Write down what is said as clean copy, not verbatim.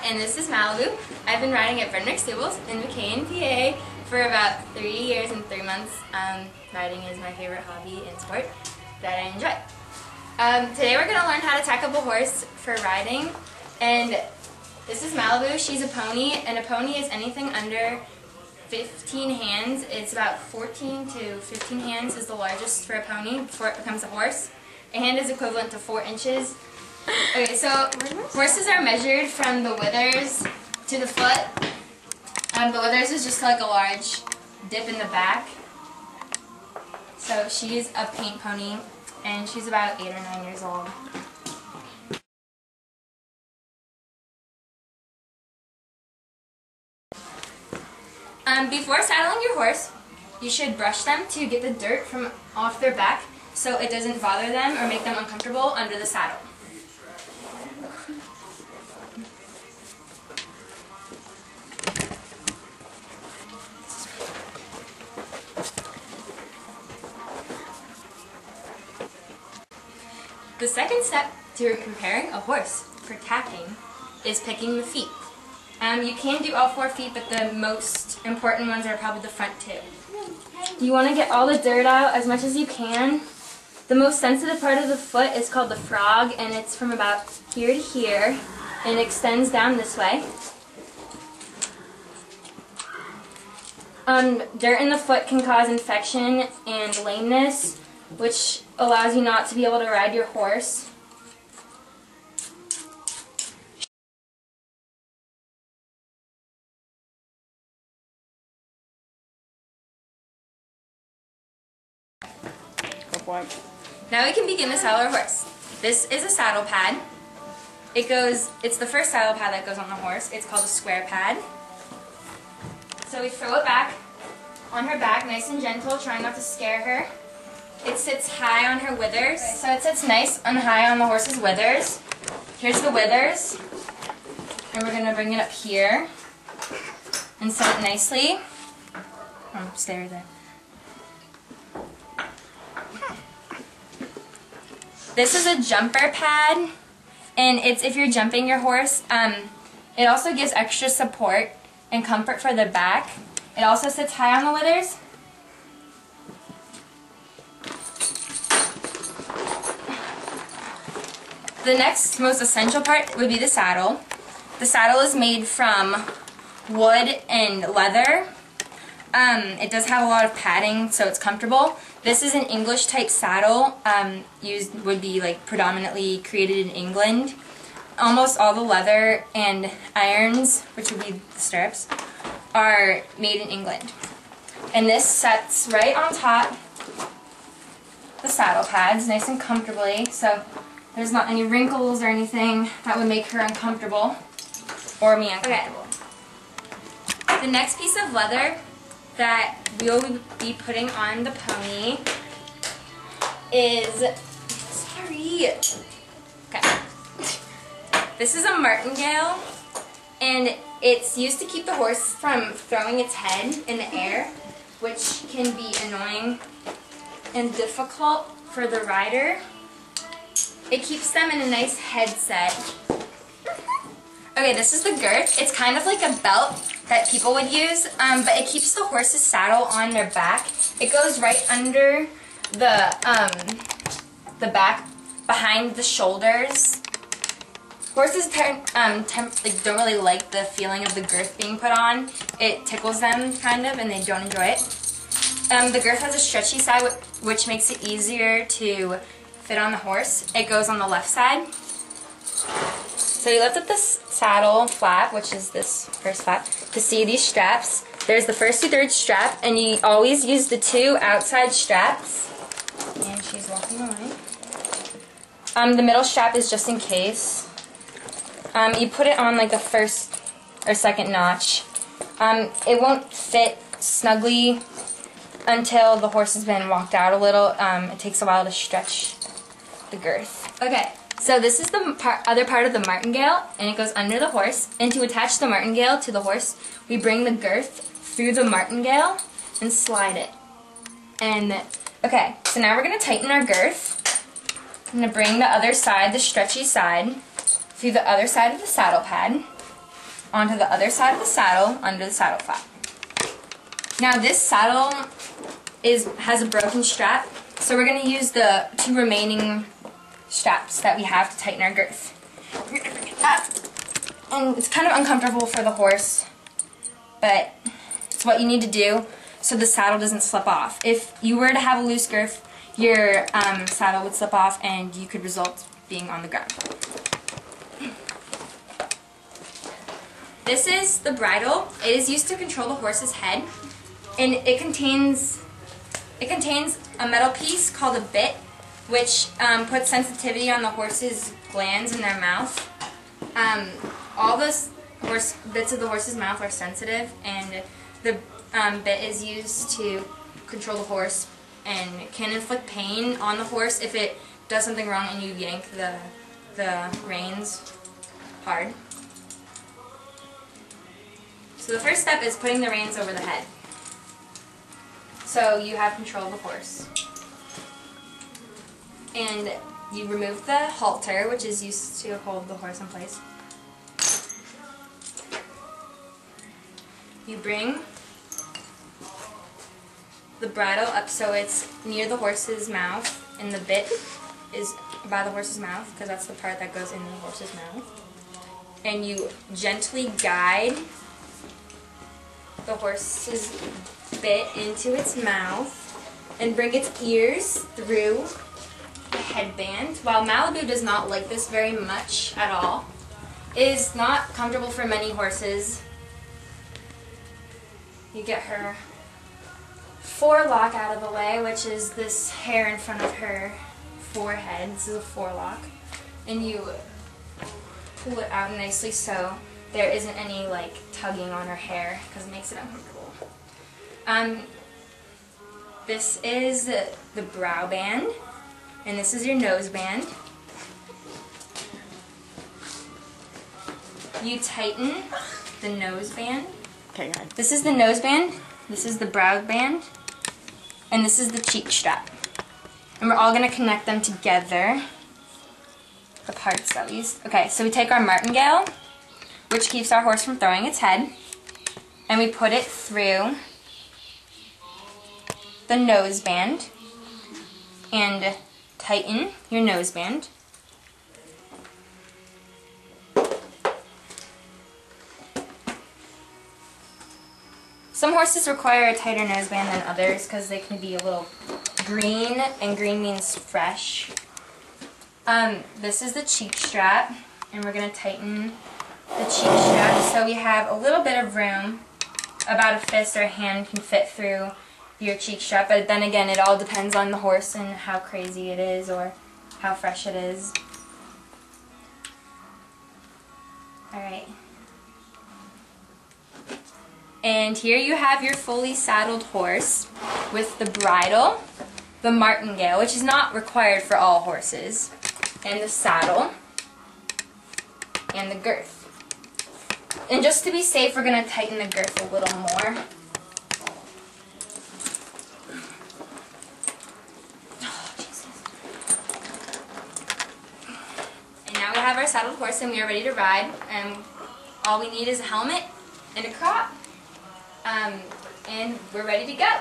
and this is Malibu. I've been riding at Frederick Stables in McCain, PA for about 3 years and 3 months. Riding is my favorite hobby and sport that I enjoy. Today we're going to learn how to tack up a horse for riding, and this is Malibu. She's a pony, and a pony is anything under 15 hands. It's about 14 to 15 hands is the largest for a pony before it becomes a horse. A hand is equivalent to 4 inches. Okay, so horses are measured from the withers to the foot. The withers is just like a large dip in the back. So she's a paint pony, and she's about 8 or 9 years old. Before saddling your horse, you should brush them to get the dirt from off their back so it doesn't bother them or make them uncomfortable under the saddle. The second step to preparing a horse for tacking is picking the feet. You can do all 4 feet, but the most important ones are probably the front 2. You want to get all the dirt out as much as you can. The most sensitive part of the foot is called the frog, and it's from about here to here, and it extends down this way. Dirt in the foot can cause infection and lameness, which allows you not to be able to ride your horse. Now we can begin to saddle our horse. This is a saddle pad. It's the first saddle pad that goes on the horse. It's called a square pad. So we throw it back on her back, nice and gentle, trying not to scare her. It sits high on her withers. So it sits nice and high on the horse's withers. Here's the withers. And we're going to bring it up here and set it nicely. Oh, stay right there. This is a jumper pad, and it's if you're jumping your horse. It also gives extra support and comfort for the back. It also sits high on the withers. The next most essential part would be the saddle. The saddle is made from wood and leather. It does have a lot of padding, so it's comfortable. This is an English type saddle, would be like predominantly created in England. Almost all the leather and irons, which would be the stirrups, are made in England. And this sets right on top the saddle pads, nice and comfortably, so there's not any wrinkles or anything that would make her uncomfortable, or me uncomfortable. Okay. The next piece of leather that we'll be putting on the pony is, okay. This is a martingale, and it's used to keep the horse from throwing its head in the air, which can be annoying and difficult for the rider. It keeps them in a nice headset. Okay, this is the girth. It's kind of like a belt that people would use, but it keeps the horse's saddle on their back. It goes right under the back, behind the shoulders. Horses don't really like the feeling of the girth being put on. It tickles them, kind of, and they don't enjoy it. The girth has a stretchy side, which makes it easier to fit on the horse. It goes on the left side. So you lift up this saddle flap, which is this first flap, to see these straps. There's the first 2/3 strap, and you always use the 2 outside straps. And she's walking away. The middle strap is just in case. You put it on like the first or second notch. It won't fit snugly until the horse has been walked out a little. It takes a while to stretch the girth. Okay. So this is the other part of the martingale, and it goes under the horse. And to attach the martingale to the horse, we bring the girth through the martingale and slide it. And, okay, so now we're going to tighten our girth. I'm going to bring the other side, the stretchy side, through the other side of the saddle pad. onto the other side of the saddle under the saddle flap. Now this saddle has a broken strap, so we're going to use the 2 remaining straps that we have to tighten our girth. We're going to bring it up, and it's kind of uncomfortable for the horse, but it's what you need to do so the saddle doesn't slip off. If you were to have a loose girth, your saddle would slip off and you could result being on the ground. This is the bridle. It is used to control the horse's head, and it contains a metal piece called a bit, which puts sensitivity on the horse's glands in their mouth. All the bits of the horse's mouth are sensitive, and the bit is used to control the horse and can inflict pain on the horse if it does something wrong and you yank the reins hard. So the first step is putting the reins over the head, so you have control of the horse. And you remove the halter, which is used to hold the horse in place. You bring the bridle up so it's near the horse's mouth, and the bit is by the horse's mouth because that's the part that goes in the horse's mouth. And you gently guide the horse's bit into its mouth and bring its ears through the headband. While Malibu does not like this very much at all, it is not comfortable for many horses. You get her forelock out of the way, which is this hair in front of her forehead. This is a forelock. And you pull it out nicely so there isn't any like tugging on her hair because it makes it uncomfortable. This is the brow band, and this is your nose band. You tighten the nose band. Okay, go ahead. This is the nose band, this is the brow band, and this is the cheek strap. And we're all going to connect them together, the parts at least. Okay, so we take our martingale, which keeps our horse from throwing its head, and we put it through the nose band and tighten your nose band. Some horses require a tighter nose band than others because they can be a little green, and green means fresh. This is the cheek strap, and we're going to tighten the cheek strap so we have a little bit of room. About a fist or a hand can fit through your cheek strap, but then again it all depends on the horse and how crazy it is or how fresh it is. Alright. And here you have your fully saddled horse with the bridle, the martingale, which is not required for all horses, and the saddle, and the girth. And just to be safe, we're going to tighten the girth a little more. Oh, Jesus. And now we have our saddled horse and we are ready to ride. And all we need is a helmet and a crop. And we're ready to go.